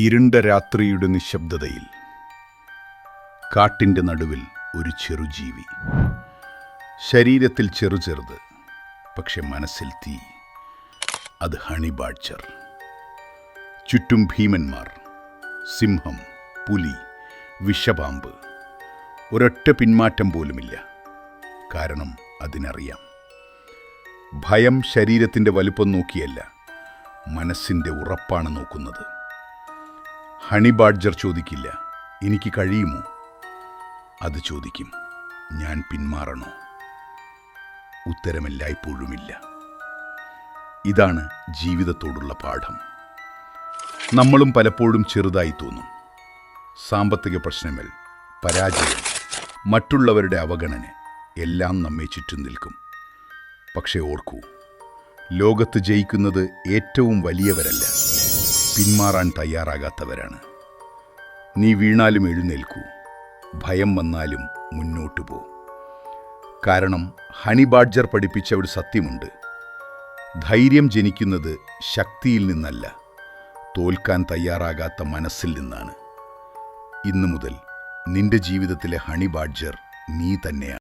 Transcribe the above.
ഇരുണ്ട രാത്രിയുടെ നിശബ്ദതയിൽ കാട്ടിൻ്റെ നടുവിൽ ഒരു ചെറുജീവി. ശരീരത്തിൽ ചെറുത്, പക്ഷെ മനസ്സിൽ തീ. അത് ഹണി ബാഡ്ജർ. ചുറ്റും ഭീമന്മാർ, സിംഹം, പുലി, വിഷപാമ്പ്. ഒരൊറ്റ പിന്മാറ്റം പോലുമില്ല. കാരണം അതിനറിയാം, ഭയം ശരീരത്തിൻ്റെ വലുപ്പം നോക്കിയല്ല, മനസ്സിൻ്റെ ഉറപ്പാണ് നോക്കുന്നത്. ഹണി ബാഡ്ജർ ചോദിക്കില്ല, എനിക്ക് കഴിയുമോ? അത് ചോദിക്കും, ഞാൻ പിന്മാറണോ? ഉത്തരമെല്ലായ്പ്പോഴുമില്ല. ഇതാണ് ജീവിതത്തോടുള്ള പാഠം. നമ്മളും പലപ്പോഴും ചെറുതായി തോന്നും. സാമ്പത്തിക പ്രശ്നങ്ങൾ, പരാജയം, മറ്റുള്ളവരുടെ അവഗണന എല്ലാം നമ്മെ ചുറ്റും നിൽക്കും. പക്ഷേ ഓർക്കൂ, ലോകത്ത് ജയിക്കുന്നത് ഏറ്റവും വലിയവരല്ല, പിന്മാറാൻ തയ്യാറാകാത്തവരാണ്. നീ വീണാലും എഴുന്നേൽക്കൂ, ഭയം വന്നാലും മുന്നോട്ടു പോ. കാരണം ഹണി ബാഡ്ജർ പഠിപ്പിച്ച ഒരു സത്യമുണ്ട്: ധൈര്യം ജനിക്കുന്നത് ശക്തിയിൽ നിന്നല്ല, തോൽക്കാൻ തയ്യാറാകാത്ത മനസ്സിൽ നിന്നാണ്. ഇന്നു മുതൽ നിന്റെ ജീവിതത്തിലെ ഹണി ബാഡ്ജർ നീ തന്നെയാണ്.